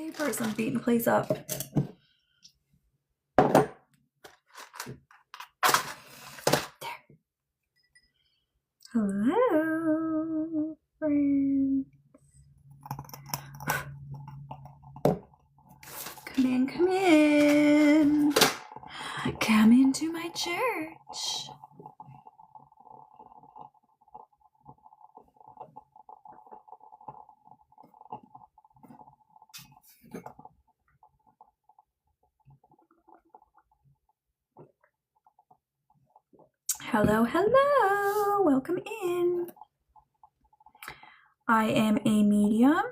Hey, person beating place up. There. Hello, friends. Come in, come in. Come into my church. Hello, hello. Welcome in. I am a medium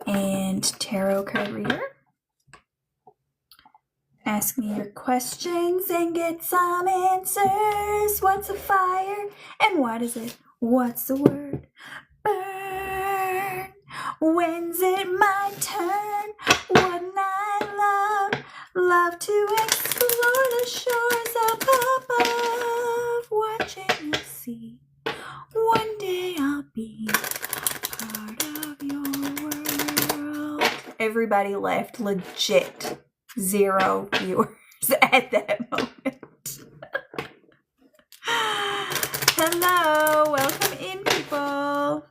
and tarot card reader. Ask me your questions and get some answers. What's a fire and what is it? What's the word? Burn. When's it my turn? Wouldn't I love to explore the shores up above, watching the sea. One day I'll be part of your world. Everybody left legit. 0 viewers at that moment. Hello, welcome in, people.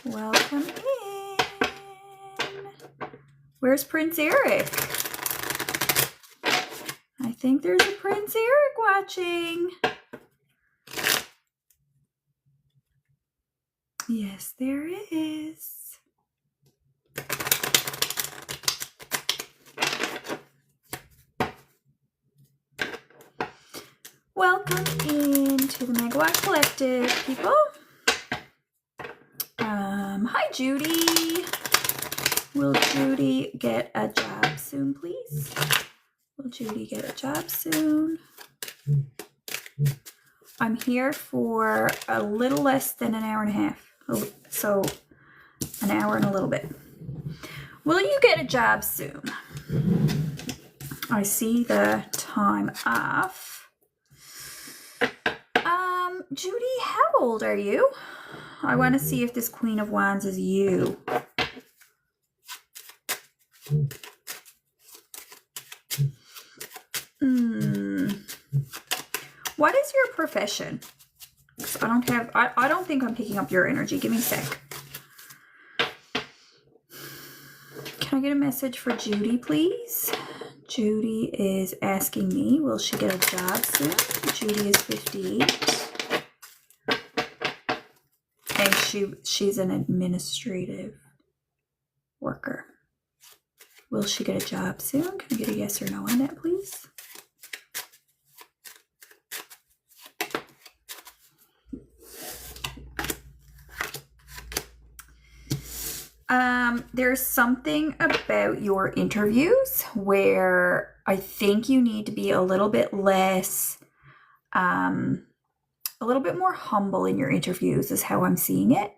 Welcome in. Where's Prince Eric? I think there's a Prince Eric watching. Yes, there is. Welcome into the Megawatt Collective, people. Hi, Judy. Will Judy get a job soon, please? Will Judy get a job soon? I'm here for a little less than an hour and a half. So an hour and a little bit. Will you get a job soon? I see the time off. Judy, how old are you? I want to see if this Queen of Wands is you. What is your profession? I don't think I'm picking up your energy. Give me a sec. Can I get a message for Judy, please? Judy is asking me, will she get a job soon? Judy is 58. And she's an administrative worker. Will she get a job soon? Can I get a yes or no on that, please? There's something about your interviews where I think you need to be a little bit less, a little bit more humble in your interviews is how I'm seeing it.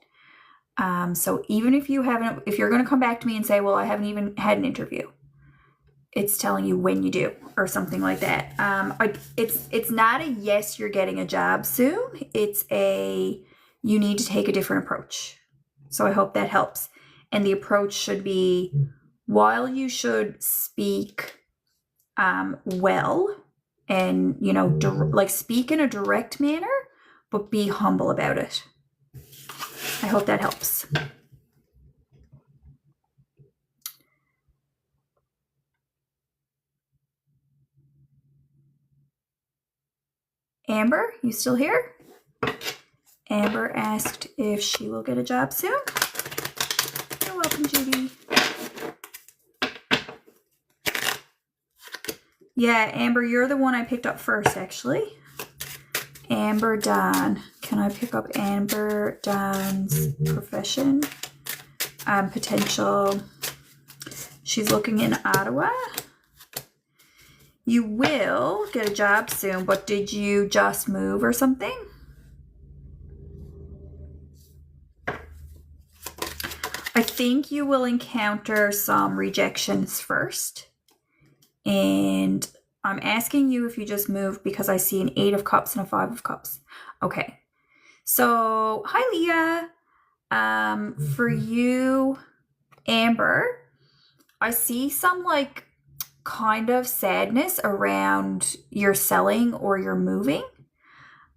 So even if you're going to come back to me and say, well, I haven't even had an interview, it's telling you when you do or something like that. It's not a yes, you're getting a job soon. It's you need to take a different approach. So I hope that helps. And the approach should be, while you should speak well and, like speak in a direct manner, but be humble about it. I hope that helps. Amber, you still here? Amber asked if she will get a job soon. You're welcome, Judy. Yeah, Amber, you're the one I picked up first, actually. Amber Dawn. Can I pick up Amber Dawn's profession? Potential. She's looking in Ottawa. You will get a job soon, but did you just move or something? I think you will encounter some rejections first. And I'm asking you if you just moved because I see an 8 of Cups and a 5 of Cups. Okay. So, hi, Leah. For you, Amber, I see some like kind of sadness around your selling or your moving.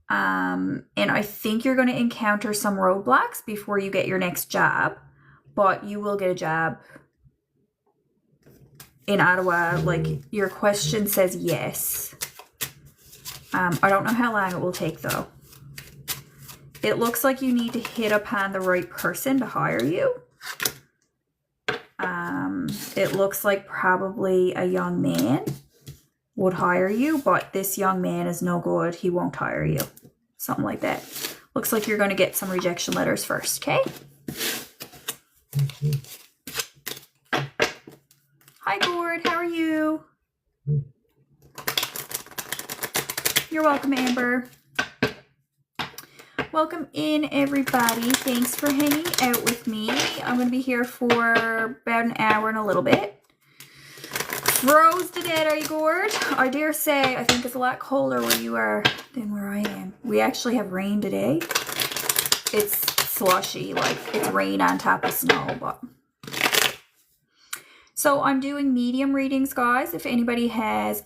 And I think you're going to encounter some roadblocks before you get your next job, but you will get a job in Ottawa. Like, your question says yes. I don't know how long it will take though. It looks like you need to hit upon the right person to hire you. It looks like probably a young man would hire you, but this young man is no good. He won't hire you. Something like that. Looks like you're going to get some rejection letters first, okay? Hi, Gord. How are you? You're welcome, Amber. Welcome in, everybody. Thanks for hanging out with me. I'm going to be here for about an hour and a little bit. Froze to death, are you, Gord? I dare say, I think it's a lot colder where you are than where I am. We actually have rain today. It's slushy, like it's rain on top of snow, but... So I'm doing medium readings, guys. If anybody has...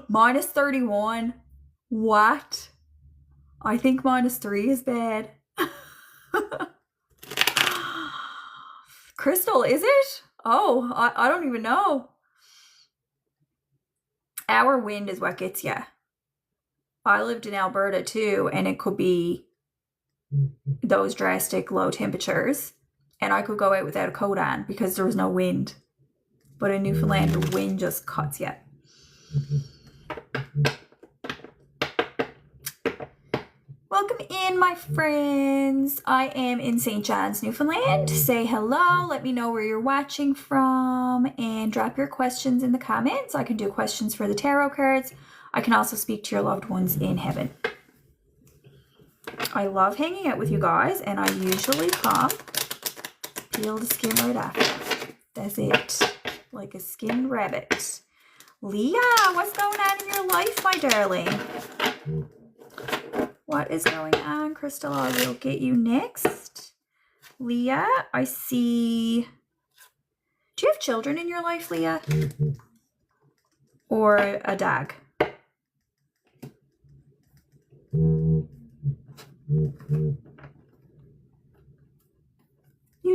minus 31. What? I think minus 3 is bad. Crystal, is it? Oh, I don't even know. Our wind is what gets you. I lived in Alberta too, and it could be those drastic low temperatures, and I could go out without a coat on because there was no wind. But in Newfoundland, the wind just cuts you. Welcome in, my friends. I am in St. John's, Newfoundland. Say hello. Let me know where you're watching from and drop your questions in the comments. I can do questions for the tarot cards. I can also speak to your loved ones in heaven. I love hanging out with you guys, and I usually come, peel the skin right off. That's it. Like a skinned rabbit. Leah, what's going on in your life, my darling? What is going on, Crystal? I will get you next. Leah, I see... Do you have children in your life, Leah? Or a dog? You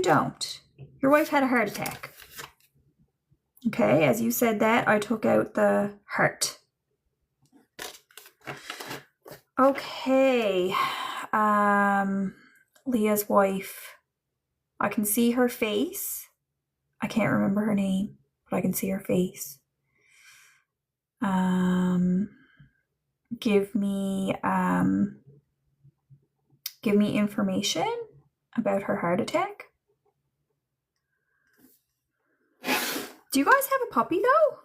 don't. Your wife had a heart attack. Okay, as you said that, I took out the heart. Okay, Leah's wife. I can see her face. I can't remember her name, but I can see her face. Give me information about her heart attack. Do you guys have a puppy though?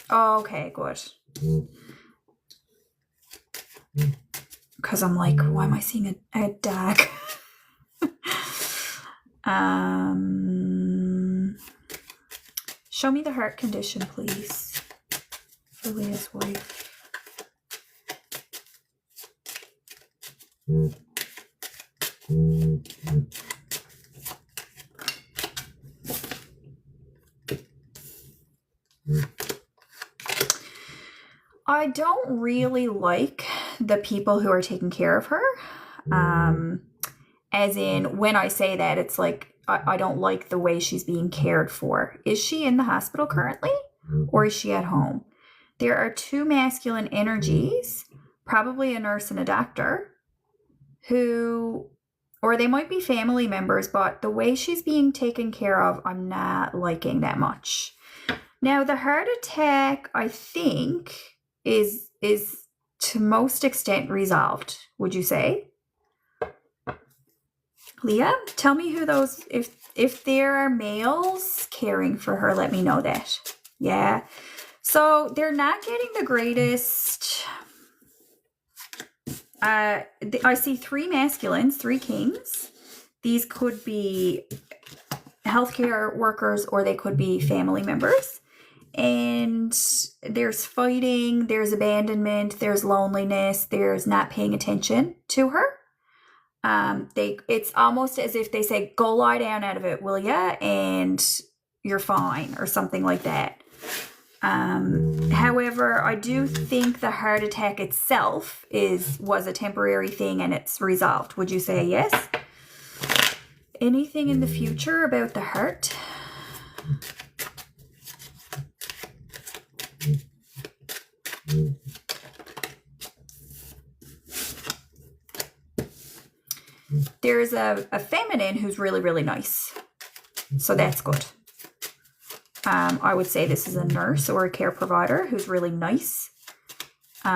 Oh, okay, good. Because I'm like, why am I seeing a dog? Show me the heart condition, please, for Leah's wife. I don't really like the people who are taking care of her. As in, when I say that, it's like, I don't like the way she's being cared for. Is she in the hospital currently? Or is she at home? There are two masculine energies, probably a nurse and a doctor, who, or they might be family members, but the way she's being taken care of, I'm not liking that much. Now, the heart attack, I think, is to most extent resolved, would you say? Leah, tell me who those, if there are males caring for her, let me know that. Yeah. So they're not getting the greatest. I see 3 masculines, 3 kings. These could be healthcare workers or they could be family members. And there's fighting, there's abandonment, there's loneliness, there's not paying attention to her. It's almost as if they say, go lie down out of it, will ya? And you're fine, or something like that. However, I do think the heart attack itself was a temporary thing and it's resolved. Would you say yes? Anything in the future about the heart? There's a feminine who's really, really nice. So that's good. I would say this is a nurse or a care provider who's really nice.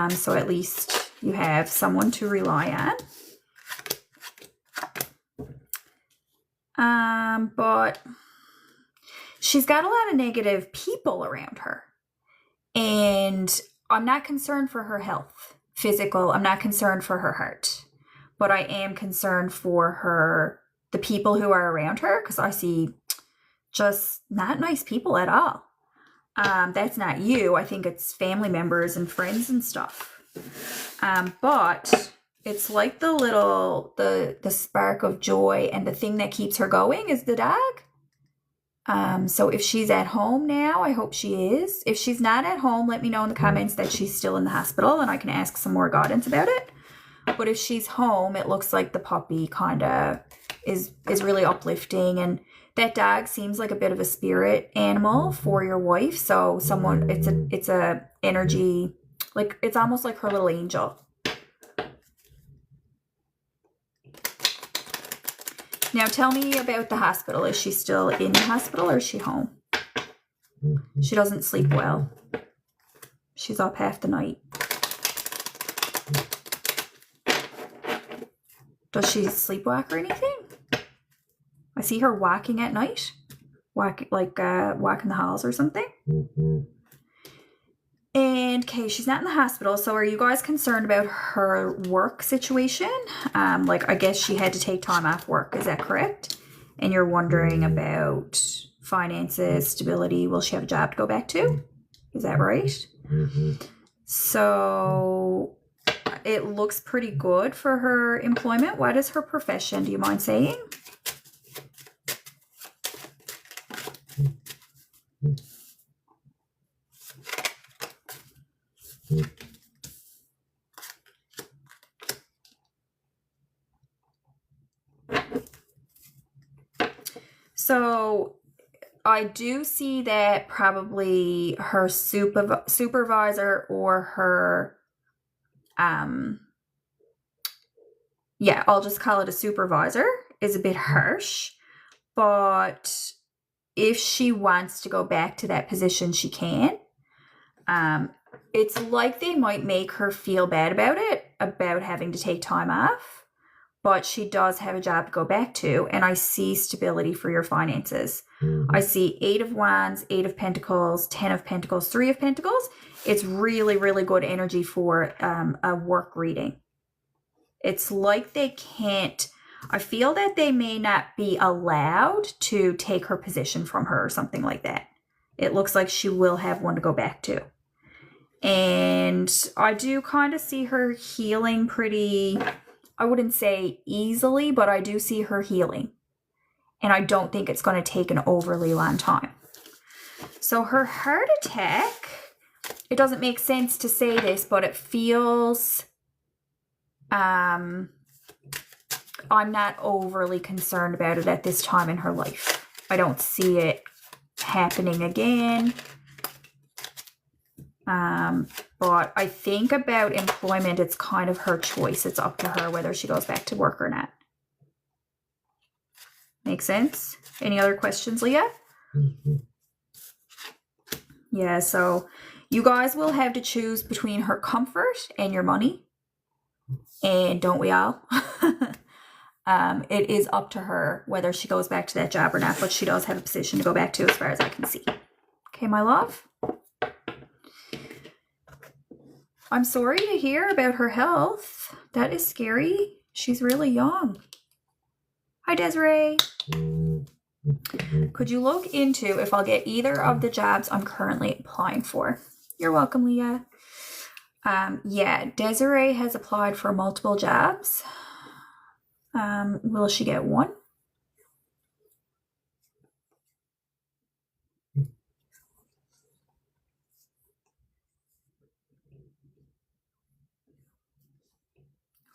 So at least you have someone to rely on. But she's got a lot of negative people around her. And I'm not concerned for her health, physical. I'm not concerned for her heart. But I am concerned for the people who are around her, because I see just not nice people at all. That's not you. I think it's family members and friends and stuff. But it's like the spark of joy, and the thing that keeps her going is the dog. So if she's at home now, I hope she is. If she's not at home, let me know in the comments that she's still in the hospital and I can ask some more guidance about it. But if she's home, it looks like the puppy kind of is really uplifting, and that dog seems like a bit of a spirit animal for your wife. So it's a energy, like it's almost like her little angel. Now tell me about the hospital. Is she still in the hospital or is she home? She doesn't sleep well. She's up half the night. Does she sleepwalk or anything? I see her walking at night. Walking the halls or something. And okay, she's not in the hospital. So are you guys concerned about her work situation? I guess she had to take time off work. Is that correct? And you're wondering about finances, stability. Will she have a job to go back to? Is that right? So it looks pretty good for her employment. What is her profession? Do you mind saying? So I do see that probably her supervisor or her, I'll just call it a supervisor, is a bit harsh. But if she wants to go back to that position, she can. It's like they might make her feel bad about it, about having to take time off. But she does have a job to go back to, and I see stability for your finances. I see 8 of Wands, 8 of Pentacles, 10 of Pentacles, 3 of Pentacles. It's really, really good energy for a work reading. It's like they can't, I feel that they may not be allowed to take her position from her or something like that. It looks like she will have one to go back to. And I do kind of see her healing pretty, I wouldn't say easily, but I do see her healing. And I don't think it's going to take an overly long time. So her heart attack, it doesn't make sense to say this, but it feels, I'm not overly concerned about it at this time in her life. I don't see it happening again. But I think about employment, it's kind of her choice. It's up to her whether she goes back to work or not. Make sense? Any other questions, Leah? Yeah, so you guys will have to choose between her comfort and your money. And don't we all? It is up to her whether she goes back to that job or not, but she does have a position to go back to as far as I can see. Okay, my love? I'm sorry to hear about her health. That is scary. She's really young. Hi, Desiree. Could you look into if I'll get either of the jobs I'm currently applying for? You're welcome, Leah. Yeah, Desiree has applied for multiple jobs. Will she get one?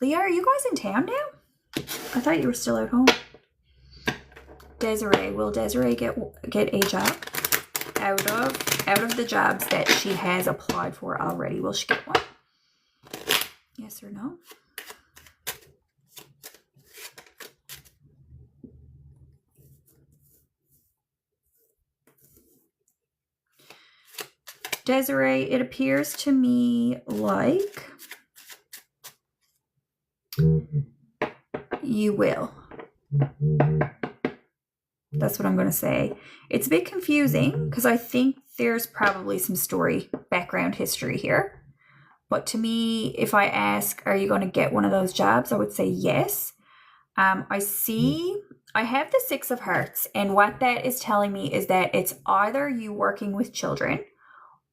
Leah, are you guys in town now? I thought you were still at home. Desiree, will Desiree get a job out of the jobs that she has applied for already? Will she get one? Yes or no? Desiree, it appears to me like you will. That's what I'm going to say. It's a bit confusing because I think there's probably some story background history here. But to me, if I ask, are you going to get one of those jobs? I would say yes. I have the 6 of Hearts, and what that is telling me is that it's either you working with children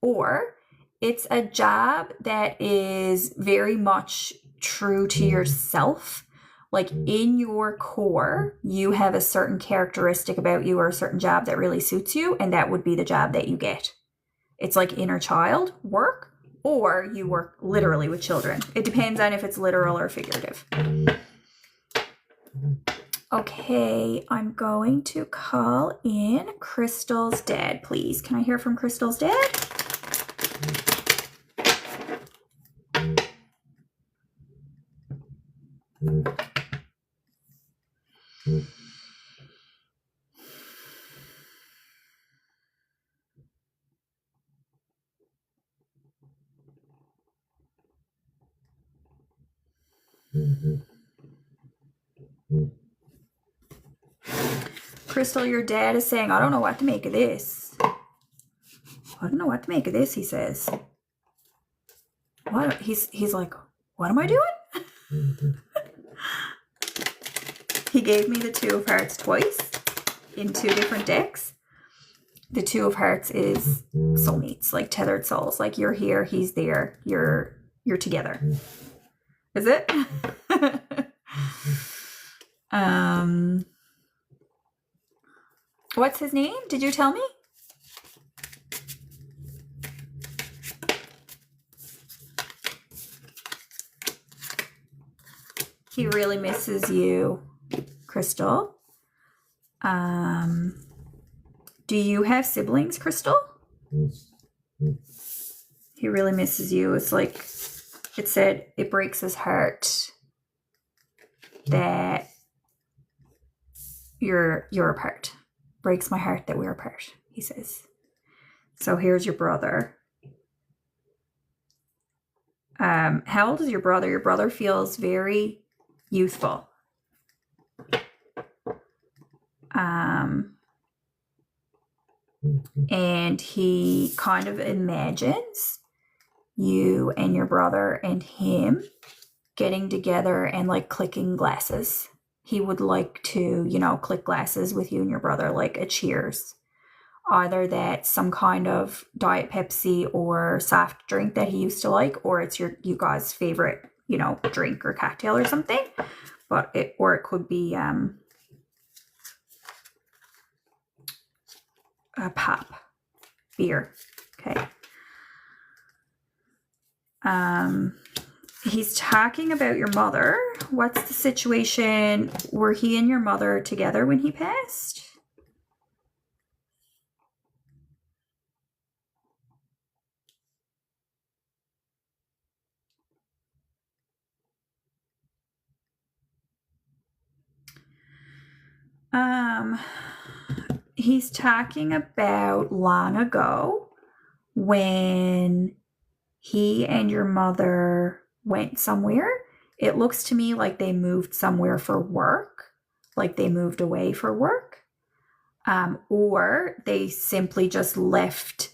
or it's a job that is very much true to yourself. Like in your core, you have a certain characteristic about you or a certain job that really suits you, and that would be the job that you get. It's like inner child work, or you work literally with children. It depends on if it's literal or figurative. Okay, I'm going to call in Crystal's dad, please. Can I hear from Crystal's dad? Crystal, your dad is saying, I don't know what to make of this. I don't know what to make of this, he says. What? He's like, what am I doing? He gave me the 2 of Hearts twice in 2 different decks. The 2 of Hearts is soulmates, like tethered souls. Like you're here, he's there, you're together. Is it? What's his name? Did you tell me? He really misses you, Crystal. Do you have siblings, Crystal? He really misses you. It's like it said, it breaks his heart that you're apart. Breaks my heart that we're apart, he says. So here's your brother. How old is your brother? Your brother feels very youthful. And he kind of imagines you and your brother and him getting together and like clicking glasses. He would like to, click glasses with you and your brother, like a cheers. Either that's some kind of Diet Pepsi or soft drink that he used to like, or it's you guys' favorite, drink or cocktail or something. But it could be a pop beer. Okay. He's talking about your mother. What's the situation? Were he and your mother together when he passed? He's talking about long ago when he and your mother went somewhere. It looks to me like they moved somewhere for work, like they moved away for work, or they simply just left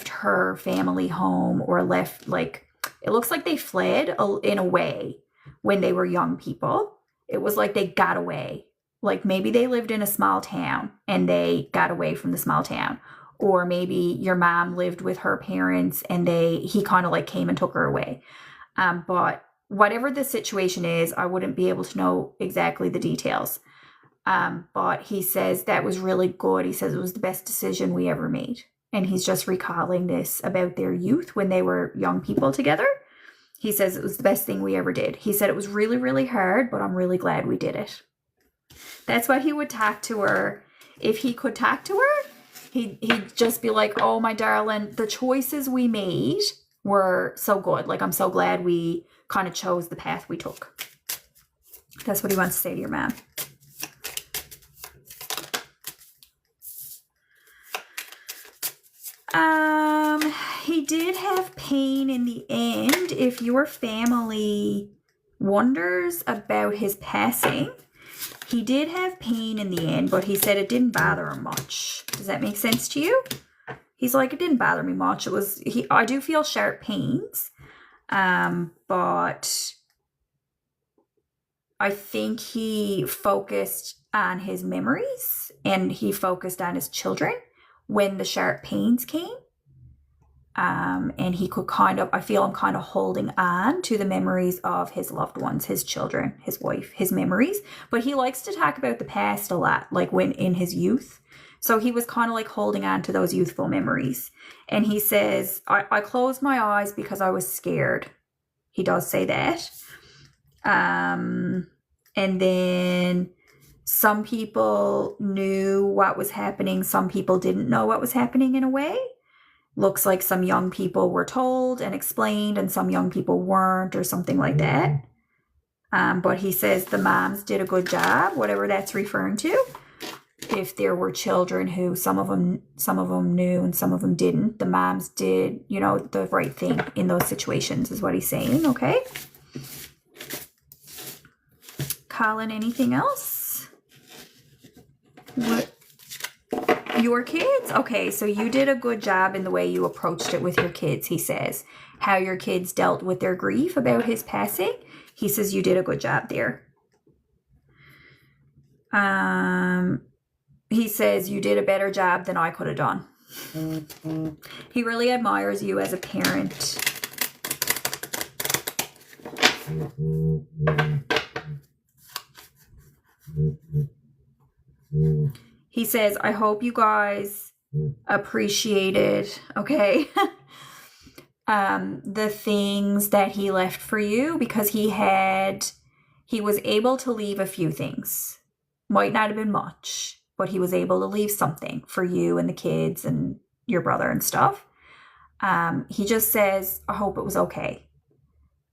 her family home, or left, like, it looks like they fled in a way when they were young people. It was like they got away like maybe they lived in a small town and they got away from the small town. Or maybe your mom lived with her parents and he kind of like came and took her away. But whatever the situation is, I wouldn't be able to know exactly the details. But he says that was really good. He says it was the best decision we ever made. And he's just recalling this about their youth when they were young people together. He says it was the best thing we ever did. He said it was really, really hard, but I'm really glad we did it. That's why he would talk to her. If he could talk to her, he'd just be like, oh, my darling, the choices we made were so good. Like, I'm so glad we kind of chose the path we took. That's what he wants to say to your mom. He did have pain in the end. If your family wonders about his passing, he did have pain in the end, but he said it didn't bother him much. Does that make sense to you? He's like, it didn't bother me much. I do feel sharp pains, but I think he focused on his memories and he focused on his children when the sharp pains came. And he could I feel him kind of holding on to the memories of his loved ones, his children, his wife, his memories. But he likes to talk about the past a lot, like when in his youth. So he was kind of like holding on to those youthful memories. And he says, I closed my eyes because I was scared. He does say that. And then some people knew what was happening. Some people didn't know what was happening in a way. Looks like some young people were told and explained and some young people weren't or something like that. But he says the moms did a good job, whatever that's referring to. If there were children who some of them knew and some of them didn't, the moms did, the right thing in those situations is what he's saying, okay? Colin, anything else? What? Your kids? Okay, so you did a good job in the way you approached it with your kids, he says. How your kids dealt with their grief about his passing. He says you did a good job there. He says you did a better job than I could have done. He really admires you as a parent. He says, I hope you guys appreciated, okay, the things that he left for you, because he was able to leave a few things. Might not have been much, but he was able to leave something for you and the kids and your brother and stuff. He just says, I hope it was okay.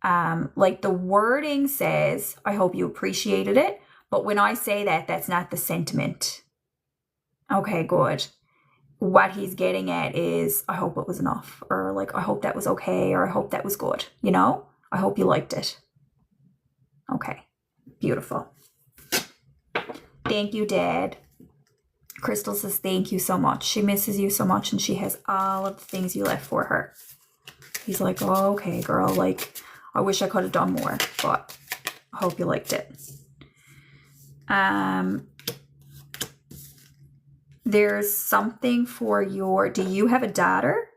Like the wording says, I hope you appreciated it. But when I say that, that's not the sentiment. Okay, good. What he's getting at is, I hope it was enough. Or like, I hope that was okay. Or I hope that was good. I hope you liked it. Okay, beautiful. Thank you, Dad. Crystal says, thank you so much. She misses you so much and she has all of the things you left for her. He's like, oh, okay, girl. Like, I wish I could have done more, but I hope you liked it. There's something for do you have a daughter?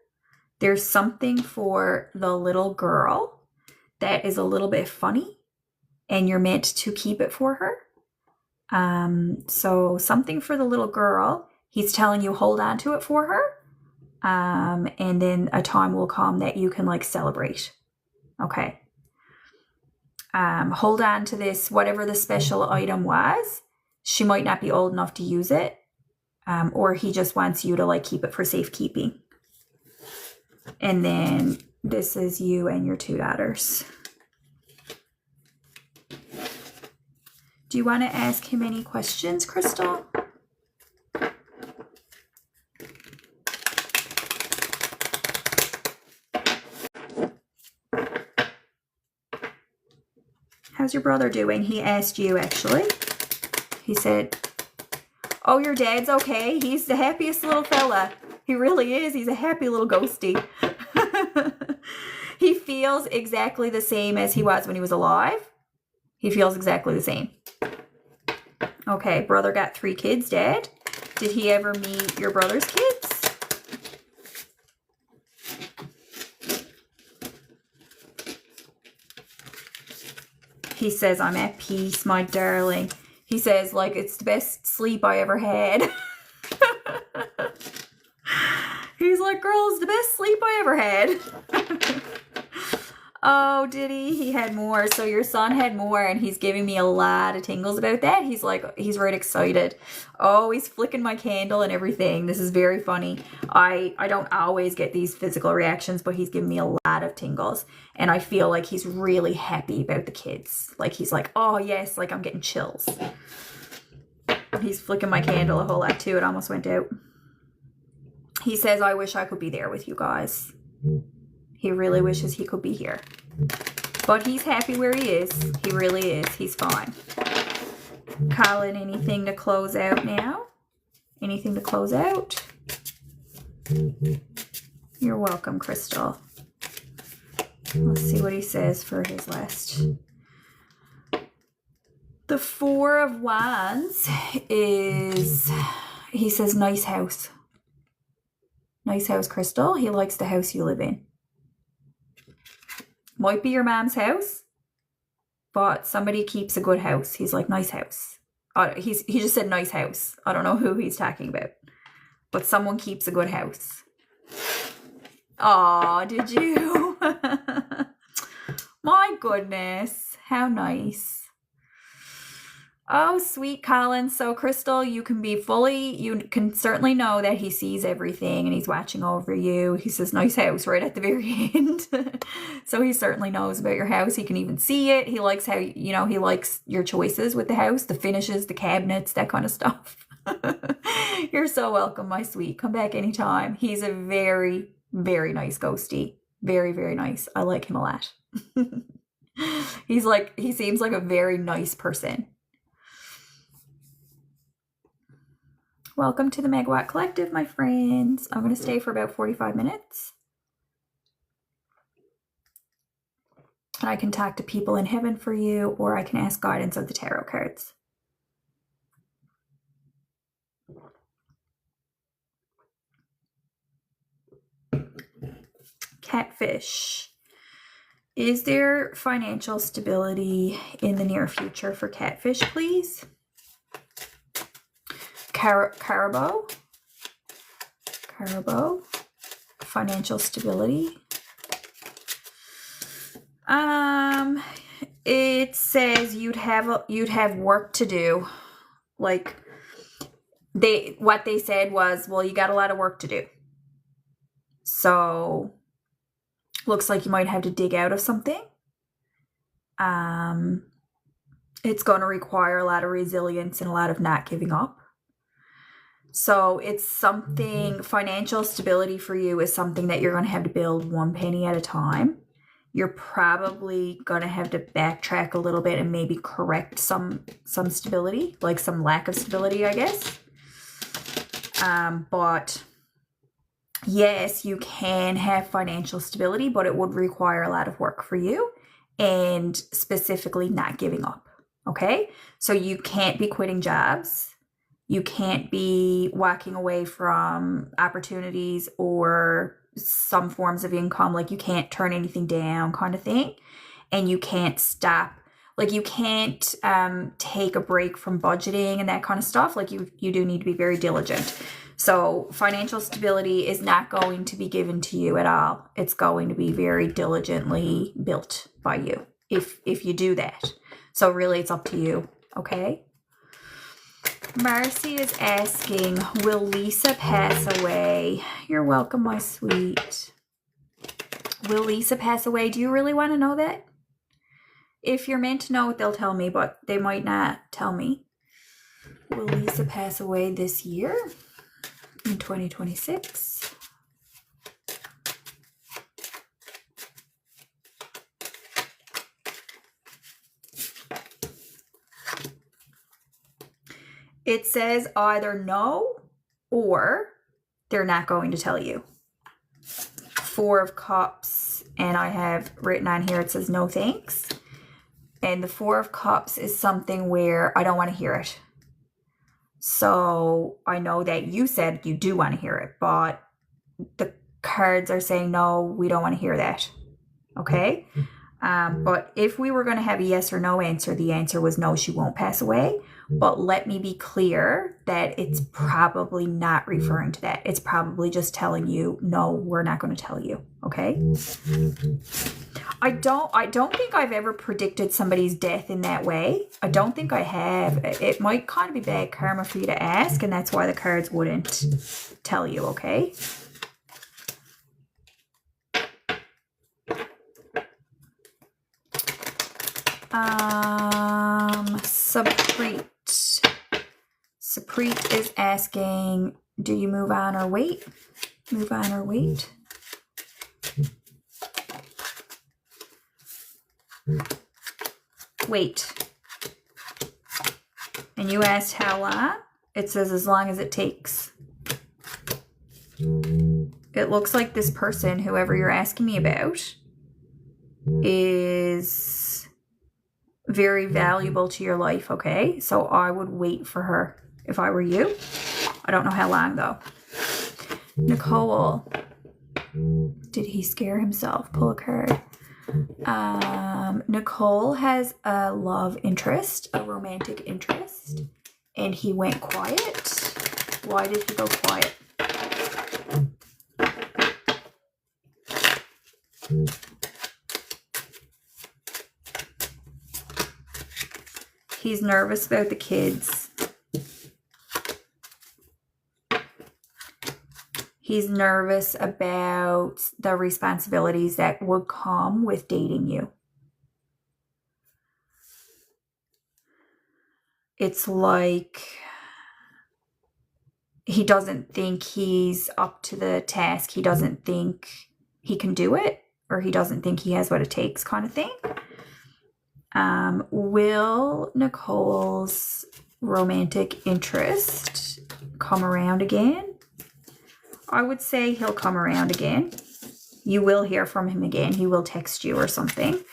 There's something for the little girl that is a little bit funny and you're meant to keep it for her. So something for the little girl, he's telling you hold on to it for her. And then a time will come that you can like celebrate. Okay. Hold on to this, whatever the special item was. She might not be old enough to use it. Or he just wants you to like keep it for safekeeping. And then this is you and your two daughters. Do you want to ask him any questions, Crystal? How's your brother doing? He asked you, actually. He said, oh, your dad's okay. He's the happiest little fella. He really is. He's a happy little ghostie. He feels exactly the same as he was when he was alive. He feels exactly the same. Okay, brother got 3 kids, Dad. Did he ever meet your brother's kids? He says, I'm at peace, my darling. He says, like, it's the best sleep I ever had. He's like, girl, it's the best sleep I ever had. Oh, did he? He had more. So your son had more, and he's giving me a lot of tingles about that. He's like, he's right excited. Oh, he's flicking my candle and everything. This is very funny. I don't always get these physical reactions, but he's giving me a lot of tingles. And I feel like he's really happy about the kids. Like, he's like, oh, yes, like I'm getting chills. He's flicking my candle a whole lot, too. It almost went out. He says, I wish I could be there with you guys. He really wishes he could be here. But he's happy where he is. He really is. He's fine. Colin, anything to close out now? Anything to close out? You're welcome, Crystal. Let's see what he says for his last. The 4 of Wands is, he says, nice house. Nice house, Crystal. He likes the house you live in. Might be your mom's house, but somebody keeps a good house. He's like, nice house. He just said nice house. I don't know who he's talking about, but someone keeps a good house. Aw, did you? My goodness, how nice. Oh, sweet Colin. So, Crystal, you can certainly know that he sees everything and he's watching over you. He says, nice house right at the very end. So he certainly knows about your house. He can even see it. He likes how, he likes your choices with the house, the finishes, the cabinets, that kind of stuff. You're so welcome, my sweet. Come back anytime. He's a very, very nice ghostie. Very, very nice. I like him a lot. He seems like a very nice person. Welcome to the Megawatt Collective, my friends. I'm going to stay for about 45 minutes. And I can talk to people in heaven for you, or I can ask guidance of the tarot cards. Catfish. Is there financial stability in the near future for catfish, please? Carabao, financial stability. It says you'd have work to do. Like what they said was, well, you got a lot of work to do. So looks like you might have to dig out of something. It's going to require a lot of resilience and a lot of not giving up. So it's something, financial stability for you is something that you're going to have to build one penny at a time. You're probably going to have to backtrack a little bit and maybe correct some stability, like some lack of stability, I guess. But yes, you can have financial stability, but it would require a lot of work for you and specifically not giving up. Okay? So you can't be quitting jobs. You can't be walking away from opportunities or some forms of income. Like you can't turn anything down kind of thing. And you can't stop. Like you can't take a break from budgeting and that kind of stuff. Like you do need to be very diligent. So financial stability is not going to be given to you at all. It's going to be very diligently built by you if you do that. So really it's up to you. Okay? Marcy is asking, will Lisa pass away? You're welcome, my sweet. Will Lisa pass away? Do you really want to know that? If you're meant to know it, they'll tell me, but they might not tell me. Will Lisa pass away this year in 2026? It says either no or they're not going to tell you. 4 of Cups, and I have written on here, it says no thanks. And the 4 of Cups is something where I don't want to hear it. So I know that you said you do want to hear it, but the cards are saying, no, we don't want to hear that. Okay? But if we were going to have a yes or no answer, the answer was no, she won't pass away. But let me be clear that it's probably not referring to that. It's probably just telling you, no, we're not going to tell you. Okay? I don't think I've ever predicted somebody's death in that way. I don't think I have. It might kind of be bad karma for you to ask, and that's why the cards wouldn't tell you, okay? Saprit is asking, do you move on or wait? Move on or wait? Wait. And you asked how long? It says as long as it takes. It looks like this person, whoever you're asking me about, is very valuable to your life, okay? So I would wait for her if I were you. I don't know how long, though. Nicole. Did he scare himself? Pull a card. Nicole has a love interest, a romantic interest, and he went quiet. Why did he go quiet? He's nervous about the kids. He's nervous about the responsibilities that would come with dating you. It's like he doesn't think he's up to the task. He doesn't think he can do it, or he doesn't think he has what it takes, kind of thing. Will Nicole's romantic interest come around again? I would say he'll come around again. You will hear from him again. He will text you or something.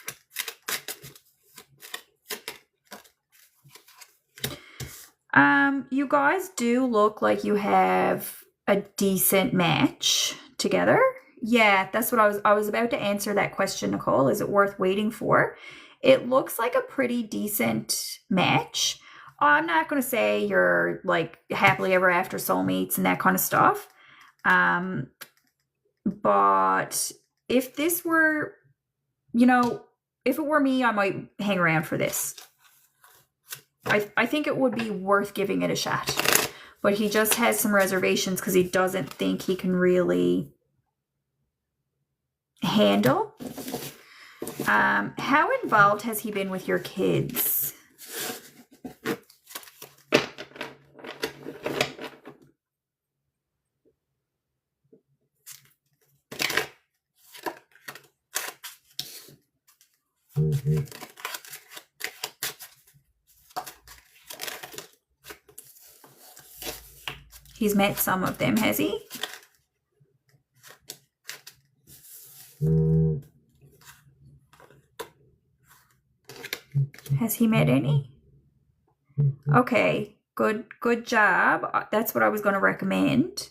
You guys do look like you have a decent match together. Yeah, that's what I was about to answer that question, Nicole. Is it worth waiting for? It looks like a pretty decent match. I'm not going to say you're like happily ever after soulmates and that kind of stuff. But if this were, if it were me, I might hang around for this. I think it would be worth giving it a shot. But he just has some reservations because he doesn't think he can really handle. How involved has he been with your kids? He's met some of them, has he? Has he met any? Okay, good job. That's what I was going to recommend.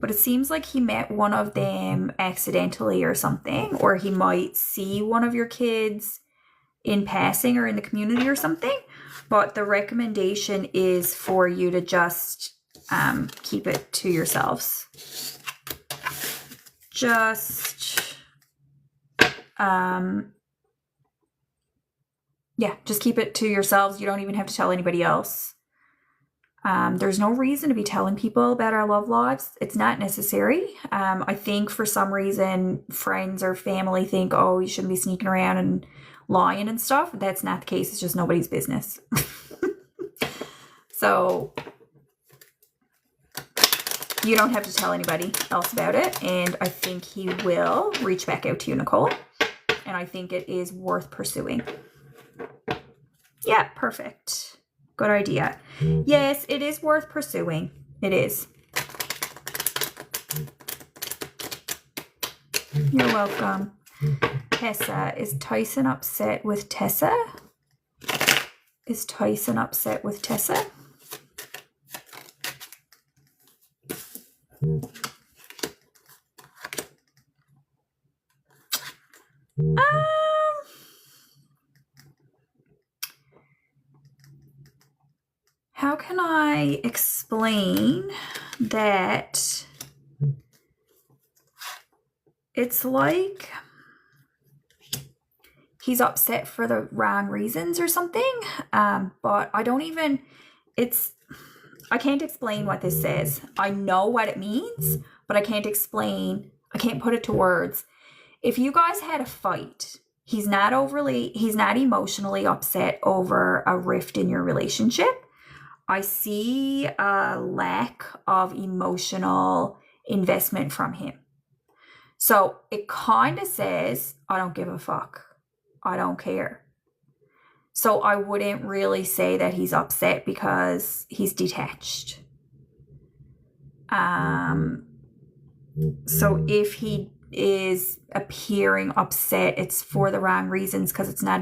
But it seems like he met one of them accidentally or something, or he might see one of your kids in passing or in the community or something. But the recommendation is for you to just keep it to yourselves. Just keep it to yourselves. You don't even have to tell anybody else. There's no reason to be telling people about our love lives. It's not necessary. I think for some reason friends or family think, oh, you shouldn't be sneaking around and lying and stuff. That's not the case. It's just nobody's business. So you don't have to tell anybody else about it. And I think he will reach back out to you, Nicole. And I think it is worth pursuing. Yeah, perfect. Good idea. Yes, it is worth pursuing. It is. You're welcome. Tessa. Is Tyson upset with Tessa? Is Tyson upset with Tessa? How can I explain that it's like he's upset for the wrong reasons or something? But I don't even, I can't explain what this says. I know what it means, but I can't put it to words. If you guys had a fight, he's not emotionally upset over a rift in your relationship. I see a lack of emotional investment from him. So it kind of says, I don't give a fuck. I don't care. So I wouldn't really say that he's upset because he's detached. So if he is appearing upset, it's for the wrong reasons because it's not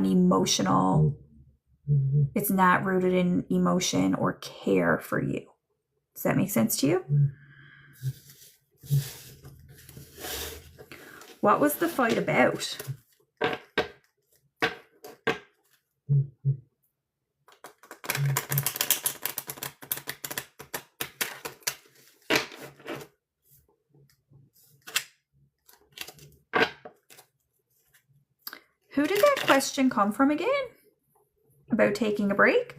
it's not rooted in emotion or care for you. Does that make sense to you? What was the fight about? Who did that question come from again? About taking a break?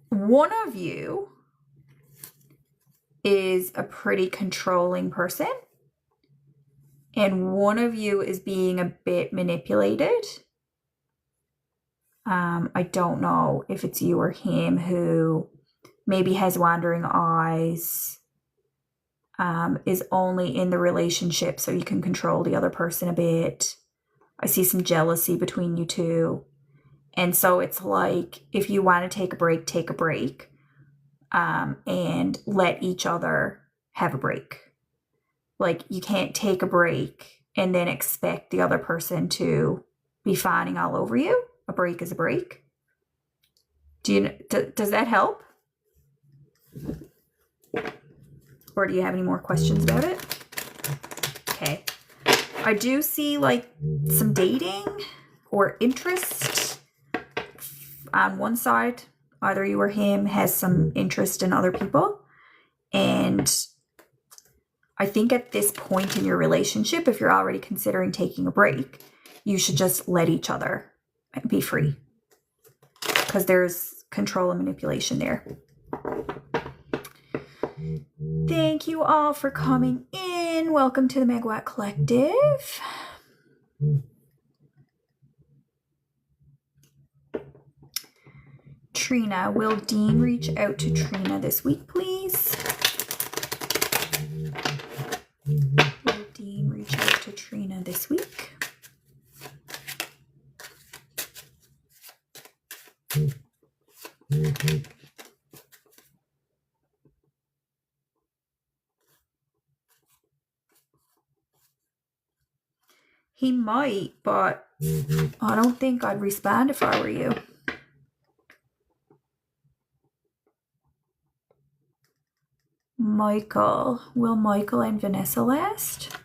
One of you is a pretty controlling person, and one of you is being a bit manipulated. I don't know if it's you or him who maybe has wandering eyes, is only in the relationship so you can control the other person a bit. I see some jealousy between you two. And so it's like, if you want to take a break, and let each other have a break. Like, you can't take a break and then expect the other person to be fawning all over you. A break is a break. Does that help? Or do you have any more questions about it? Okay. I do see like some dating or interest on one side. Either you or him has some interest in other people. And I think at this point in your relationship, if you're already considering taking a break, you should just let each other be free. Because there's control and manipulation there. Thank you all for coming in. Welcome to the Megawatt Collective. Trina, will Dean reach out to Trina this week, please? Will Dean reach out to Trina this week? He might, but I don't think I'd respond if I were you. Michael. Will Michael and Vanessa last?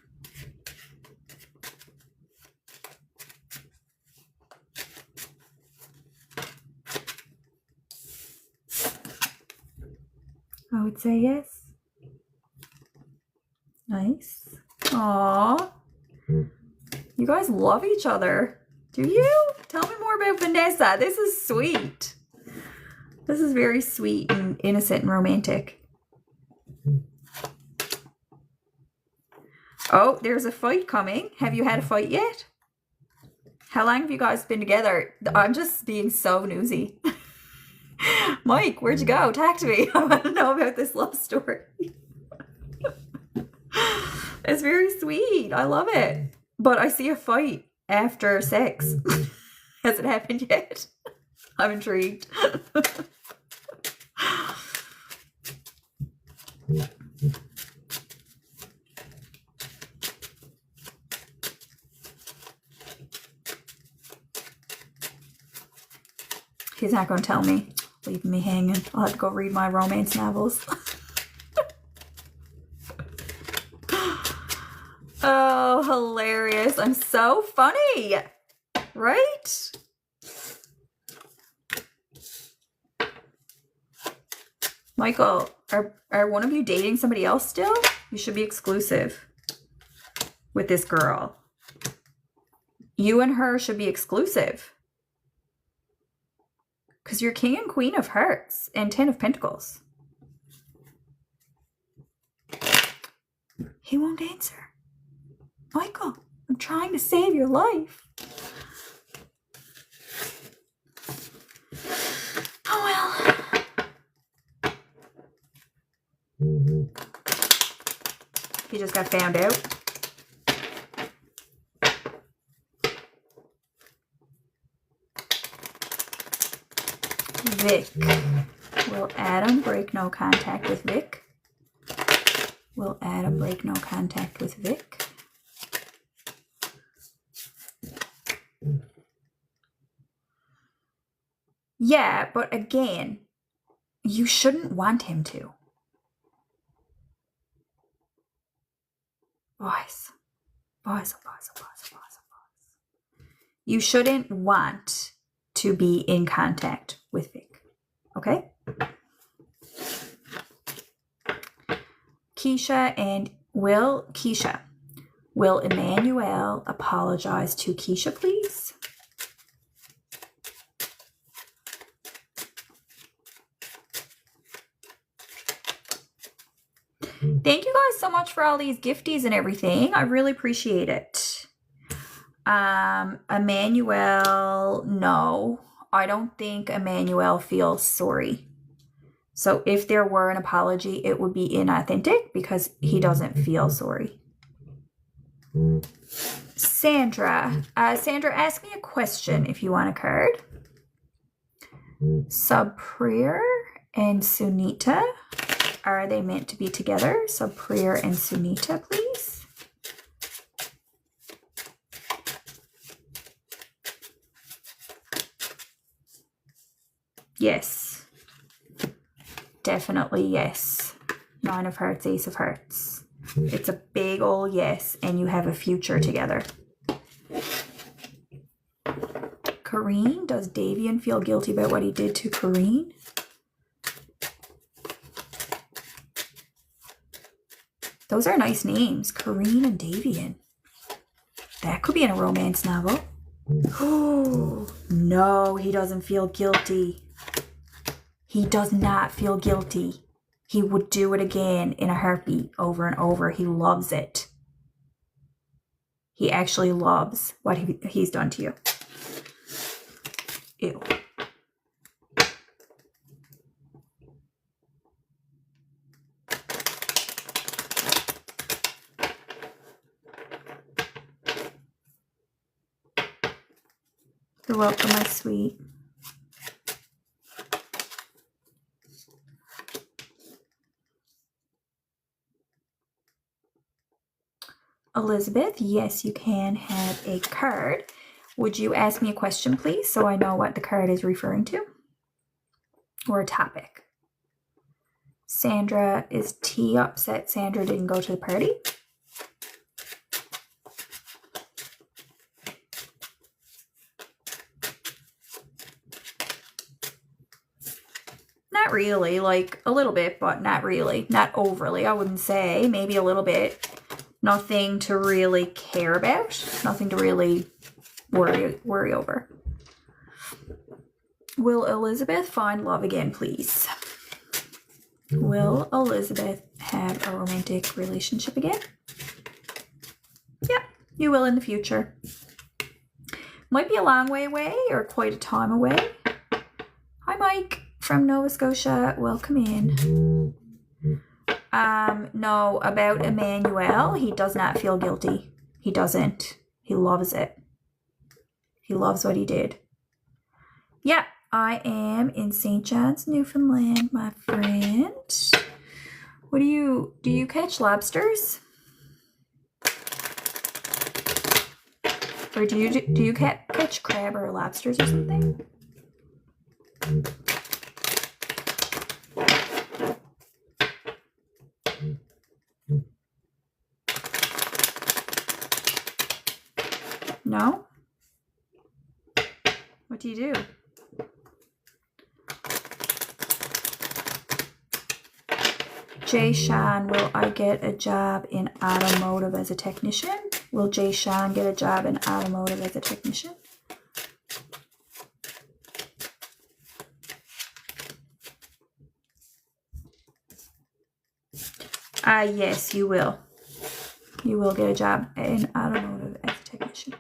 I would say yes. Nice. Aww. You guys love each other. Do you? Tell me more about Vanessa. This is sweet. This is very sweet and innocent and romantic. Oh, there's a fight coming. Have you had a fight yet? How long have you guys been together? I'm just being so newsy. Mike, where'd you go? Talk to me. I want to know about this love story. It's very sweet. I love it. But I see a fight after sex. Has it happened yet? I'm intrigued. He's not going to tell me. Leaving me hanging. I'll have to go read my romance novels. Oh, hilarious. I'm so funny, right? Michael, are one of you dating somebody else still? You should be exclusive with this girl. You and her should be exclusive. Because you're king and queen of hearts and 10 of pentacles. He won't answer. Michael, I'm trying to save your life. Oh well. He just got found out. Vic. Will Adam break no contact with Vic? Will Adam break no contact with Vic? Yeah, but again, you shouldn't want him to. Boys. You shouldn't want to be in contact with Vic. Okay? Keisha, will Emmanuel apologize to Keisha, please? Thank you guys so much for all these gifties and everything. I really appreciate it. Emmanuel, no. I don't think Emmanuel feels sorry. So if there were an apology, it would be inauthentic because he doesn't feel sorry. Sandra. Sandra, ask me a question if you want a card. Subprior and Sunita. Are they meant to be together? Subprior and Sunita, please. Yes. Definitely yes. 9 of hearts, Ace of hearts. It's a big old yes, and you have a future together. Kareen, does Davian feel guilty about what he did to Kareen? Those are nice names, Kareen and Davian. That could be in a romance novel. Oh, no, he doesn't feel guilty. He does not feel guilty. He would do it again in a heartbeat, over and over. He loves it. He actually loves what he's done to you. Ew. You're welcome, my sweet. Elizabeth, yes, you can have a card. Would you ask me a question, please, so I know what the card is referring to? Or a topic? Sandra, is T upset Sandra didn't go to the party? Not really, like a little bit, but not really. Not overly, I wouldn't say. Maybe a little bit. Nothing to really care about. Nothing to really worry over. Will Elizabeth find love again, please? Will Elizabeth have a romantic relationship again? Yep, you will in the future. Might be a long way away or quite a time away. Hi, Mike from Nova Scotia. Welcome in. No, about Emmanuel, he does not feel guilty. He doesn't. He loves it. He loves what he did. Yeah, I am in St. John's, Newfoundland, my friend. What do you catch lobsters? Or do you catch crab or lobsters or something? No? What do you do? Jay Shan, will I get a job in automotive as a technician? Will Jay Shan get a job in automotive as a technician? Yes, you will. You will get a job in automotive as a technician.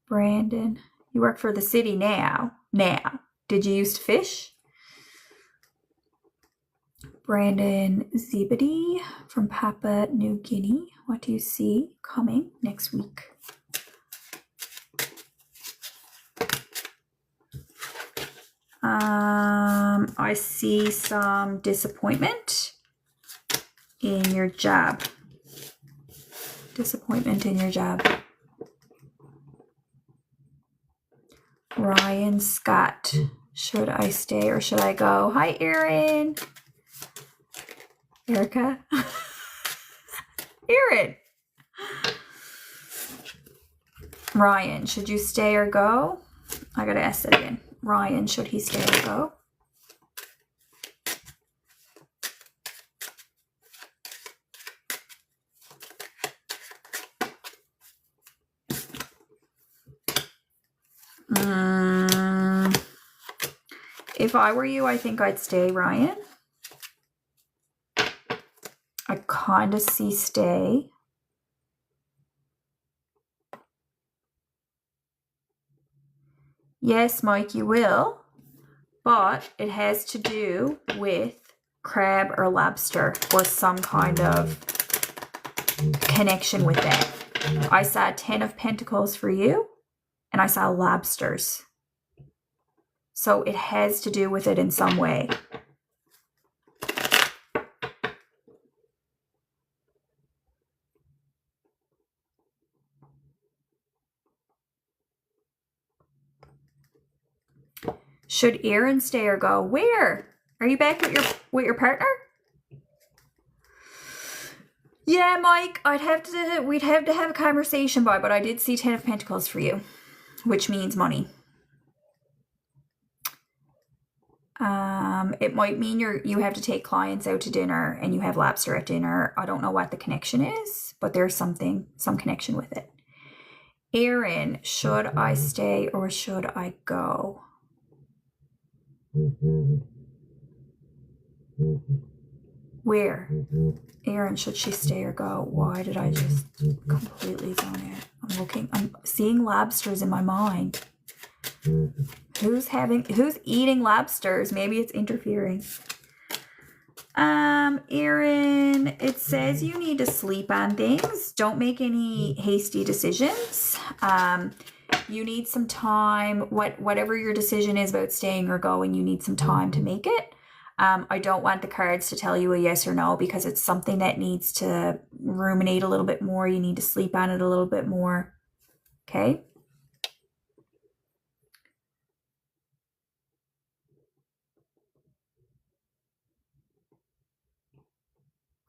Brandon, you work for the city now. Now, did you used to fish? Brandon Zebedee from Papua New Guinea. What do you see coming next week? I see some disappointment in your job. Disappointment in your job. Ryan Scott. Should I stay or should I go? Hi, Erin. Erica. Erin. Ryan, should you stay or go? I gotta ask that again. Ryan, should he stay or go? If I were you, I think I'd stay, Ryan. I kind of see stay. Yes, Mike, you will. But it has to do with crab or lobster or some kind of connection with that. I saw 10 of Pentacles for you, and I saw lobsters. So it has to do with it in some way. Should Erin stay or go? Where? Are you back with your partner? Yeah, Mike, we'd have to have a conversation, boy, but I did see 10 of Pentacles for you, which means money. It might mean you have to take clients out to dinner and you have lobster at dinner. I don't know what the connection is, but there's some connection with it. Erin, should I stay or should I go? Where? Erin, should she stay or go? Why did I just completely zone out? I'm seeing lobsters in my mind. Who's eating lobsters? Maybe it's interfering. Erin, it says you need to sleep on things. Don't make any hasty decisions. You need some time. Whatever your decision is about staying or going, you need some time to make it. I don't want the cards to tell you a yes or no because it's something that needs to ruminate a little bit more. You need to sleep on it a little bit more. Okay?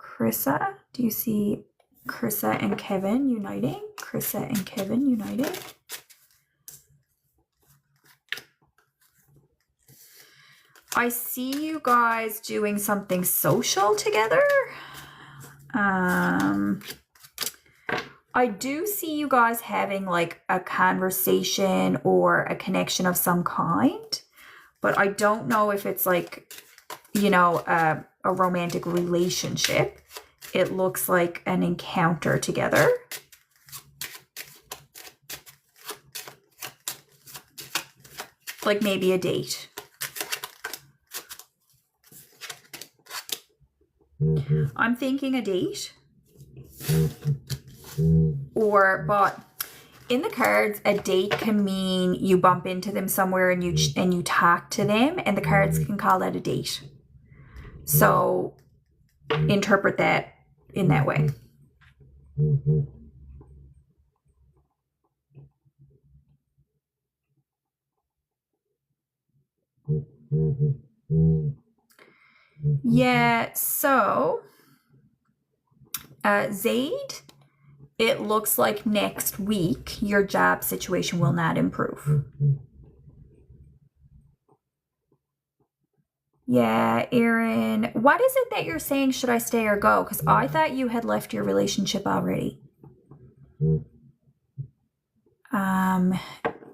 Krissa, do you see Krissa and Kevin uniting? Krissa and Kevin uniting? I see you guys doing something social together. I do see you guys having like a conversation or a connection of some kind, but I don't know if it's like, you know, a romantic relationship. It looks like an encounter together. Like maybe a date. I'm thinking a date. But in the cards, a date can mean you bump into them somewhere and you talk to them, and the cards can call that a date. So interpret that in that way. Yeah, so Zaid, it looks like next week your job situation will not improve. Yeah, Erin, what is it that you're saying, should I stay or go? Because I thought you had left your relationship already.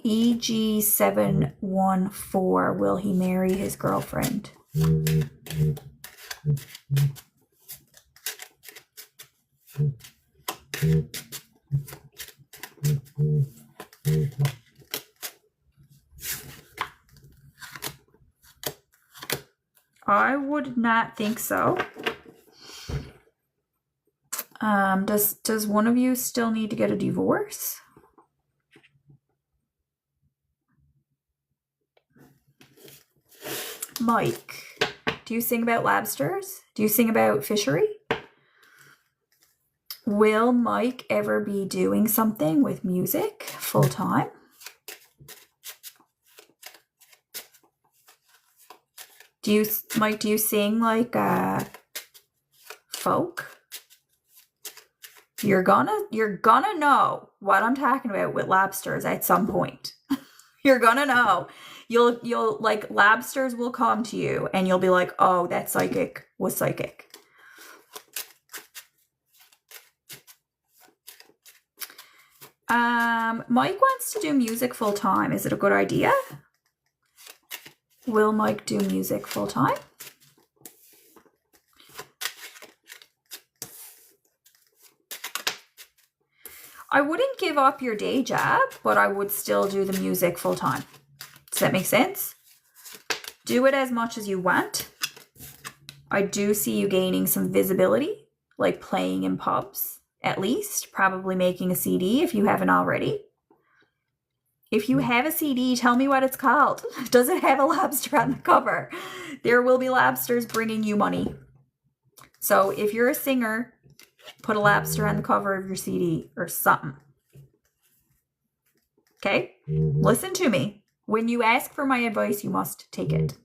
EG714, will he marry his girlfriend? I would not think so. Does one of you still need to get a divorce? Mike, do you sing about lobsters? Do you sing about fishery? Will Mike ever be doing something with music full time? Mike, do you sing like folk? You're gonna know what I'm talking about with lobsters at some point. You're gonna know. You'll like, lobsters will come to you and you'll be like, oh, that psychic was psychic. Mike wants to do music full time. Is it a good idea? Will Mike do music full time? I wouldn't give up your day job, but I would still do the music full time. Does that make sense? Do it as much as you want. I do see you gaining some visibility, like playing in pubs, at least, probably making a CD if you haven't already. If you have a CD, tell me what it's called. Does it have a lobster on the cover? There will be lobsters bringing you money. So if you're a singer, put a lobster on the cover of your CD or something. Okay? Listen to me. When you ask for my advice, you must take it.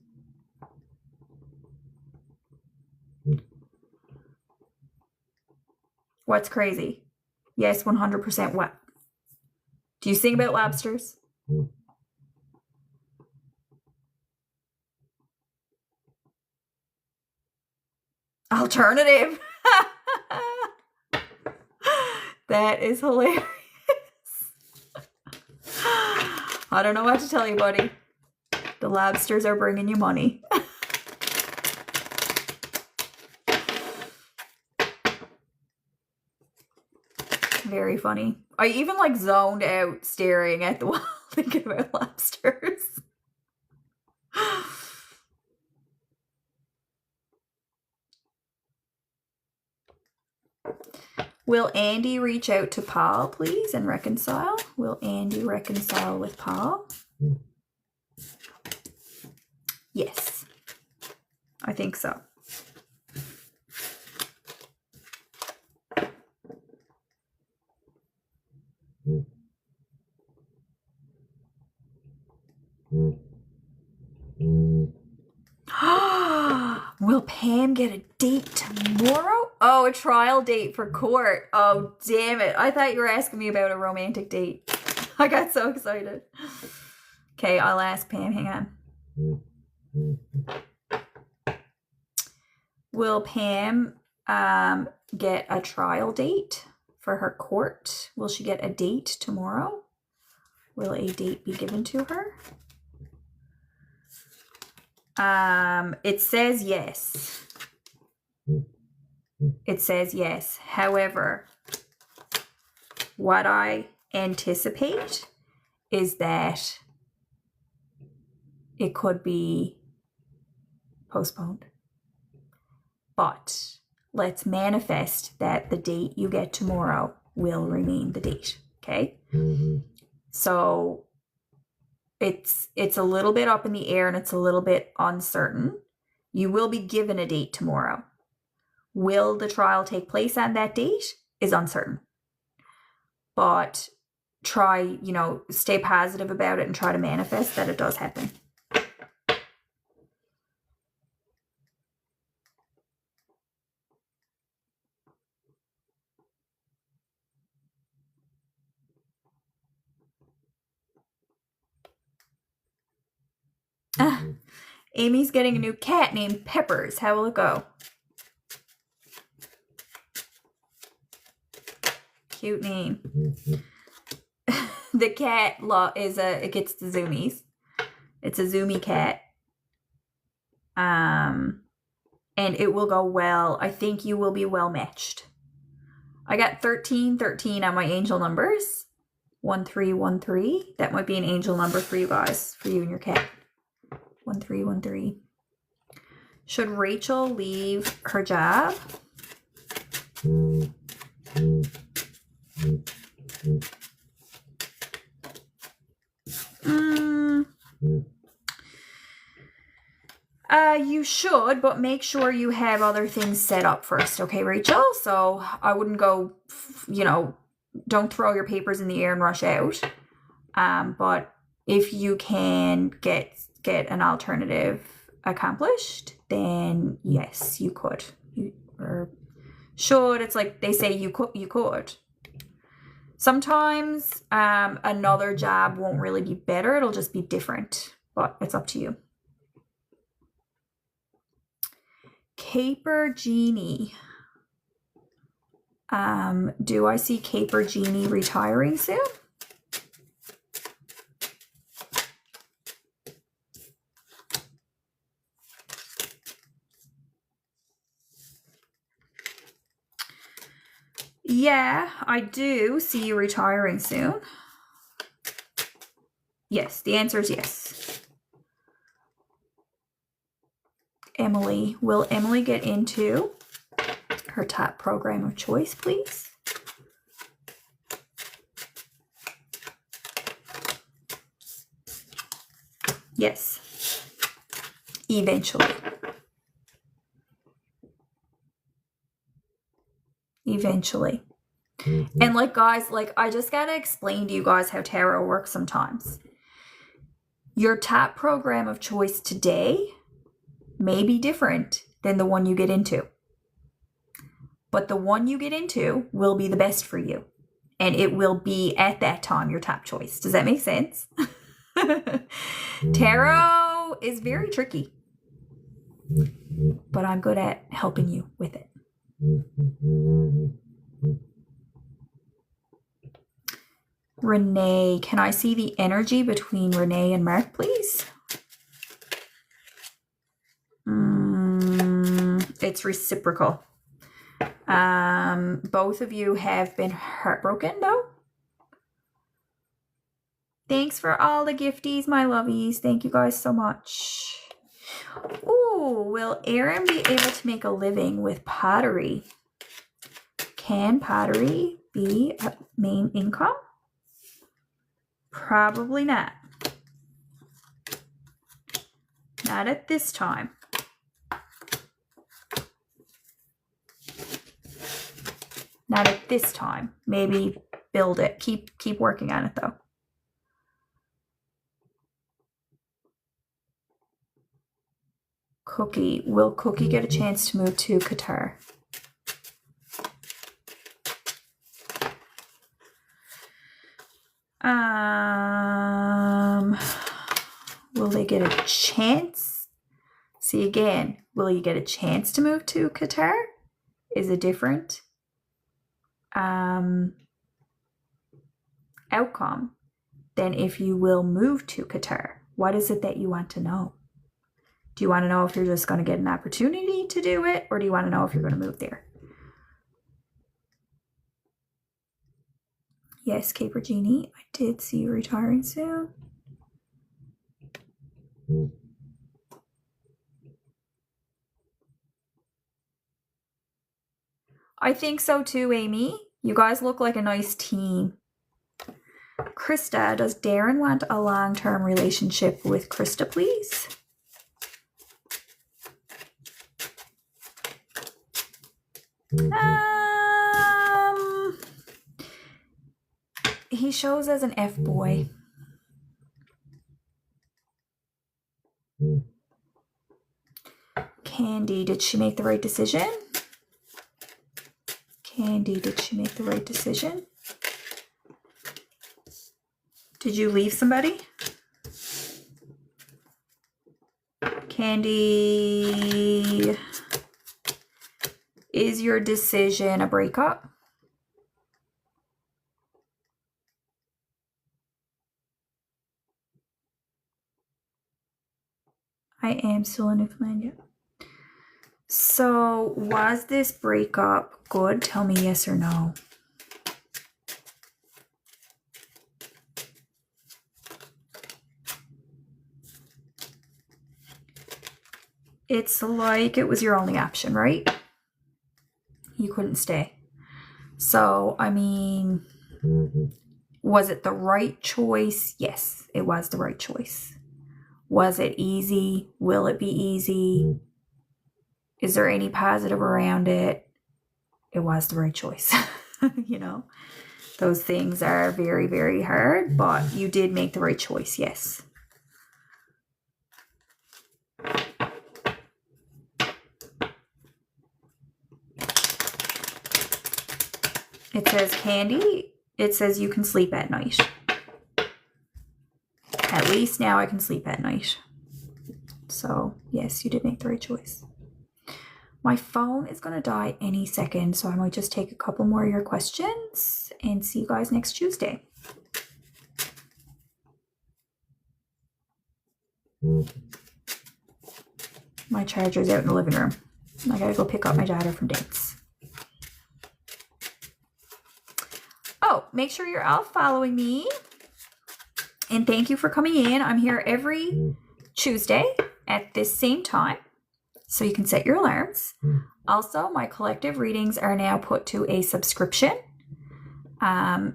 What's crazy? Yes, 100% what? Do you sing about lobsters? Alternative. That is hilarious. I don't know what to tell you, buddy. The lobsters are bringing you money. Very funny. I even like zoned out staring at the wall thinking about lobsters. Will Andy reach out to Paul, please, and reconcile? Will Andy reconcile with Paul? Yes, I think so. Will Pam get a date tomorrow? Oh, a trial date for court. Oh, damn it. I thought you were asking me about a romantic date. I got so excited. Okay, I'll ask Pam. Hang on. Will Pam get a trial date for her court? Will she get a date tomorrow? Will a date be given to her? It says yes. It says yes. However, what I anticipate is that it could be postponed. But let's manifest that the date you get tomorrow will remain the date, okay? So it's a little bit up in the air and it's a little bit uncertain. You will be given a date tomorrow. Will the trial take place on that date is uncertain. But try, stay positive about it and try to manifest that it does happen. Amy's getting a new cat named Peppers. How will it go? Cute name. The cat it gets the zoomies. It's a zoomy cat. And it will go well. I think you will be well matched. I got 1313 on my angel numbers. 1313. That might be an angel number for you guys, for you and your cat. 1313. Should Rachel leave her job? You should, but make sure you have other things set up first, okay, Rachel? So I wouldn't go, don't throw your papers in the air and rush out. But if you can get an alternative accomplished, then yes, you could. Or should. It's like they say you could. Sometimes another job won't really be better. It'll just be different, but it's up to you. Caper Genie. Do I see Caper Genie retiring soon? Yeah, I do see you retiring soon. Yes, the answer is yes. Emily, will Emily get into her top program of choice, please? Yes, eventually. Eventually. And like, guys, I just gotta explain to you guys how tarot works sometimes. Your top program of choice today may be different than the one you get into. But the one you get into will be the best for you. And it will be at that time your top choice. Does that make sense? Tarot is very tricky. But I'm good at helping you with it. Renee, can I see the energy between Renee and Mark, please? It's reciprocal. Both of you have been heartbroken, though. Thanks for all the gifties, my lovies. Thank you guys so much. Ooh, will Aaron be able to make a living with pottery? Can pottery be a main income? Probably not. Not at this time. Not at this time. Maybe build it. Keep working on it, though. Cookie. Will Cookie get a chance to move to Qatar? Will they get a chance? See, again, will you get a chance to move to Qatar? Is a different outcome than if you will move to Qatar. What is it that you want to know? Do you want to know if you're just going to get an opportunity to do it, or do you want to know if you're going to move there? Yes, Caper Genie, I did see you retiring soon. I think so too, Amy. You guys look like a nice team. Krista, does Darren want a long-term relationship with Krista, please? He shows as an F-boy. Candy, did she make the right decision? Candy, did she make the right decision? Did you leave somebody? Candy, is your decision a breakup? I am still in Newfoundland, yeah. So, was this breakup good? Tell me yes or no. It's like it was your only option, right? You couldn't stay. So, I mean, was it the right choice? Yes, it was the right choice. Was it easy? Will it be easy? Is there any positive around it? It was the right choice. You know, those things are very, very hard, but you did make the right choice, yes. It says Candy. It says you can sleep at night. At least now I can sleep at night. So, yes, you did make the right choice. My phone is going to die any second, so I might just take a couple more of your questions and see you guys next Tuesday. My charger's out in the living room. I gotta go pick up my daughter from dance. Oh, make sure you're all following me. And thank you for coming in. I'm here every Tuesday at this same time, so you can set your alarms. Also, my collective readings are now put to a subscription.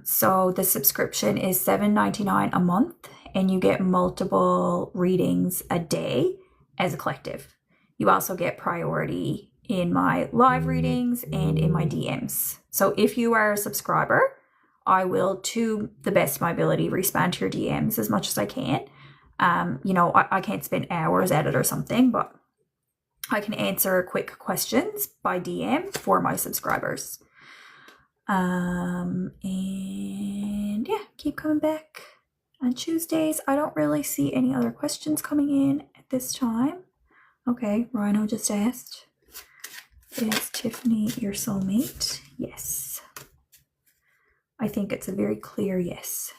So the subscription is $7.99 a month, and you get multiple readings a day as a collective. You also get priority in my live readings and in my DMs. So if you are a subscriber, I will, to the best of my ability, respond to your DMs as much as I can. You know, I can't spend hours at it or something, but I can answer quick questions by DM for my subscribers. And yeah, keep coming back on Tuesdays. I don't really see any other questions coming in at this time. Okay, Rhino just asked, is Tiffany your soulmate? Yes. I think it's a very clear yes.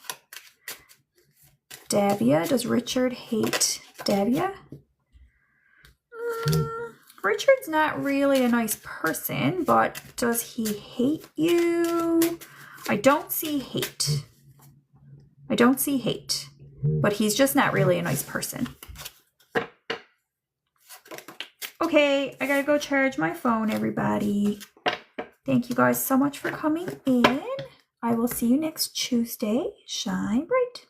Davia, does Richard hate Davia? Richard's not really a nice person, but does he hate you? I don't see hate. I don't see hate, but he's just not really a nice person. Okay, I gotta go charge my phone, everybody. Thank you guys so much for coming in. I will see you next Tuesday. Shine bright.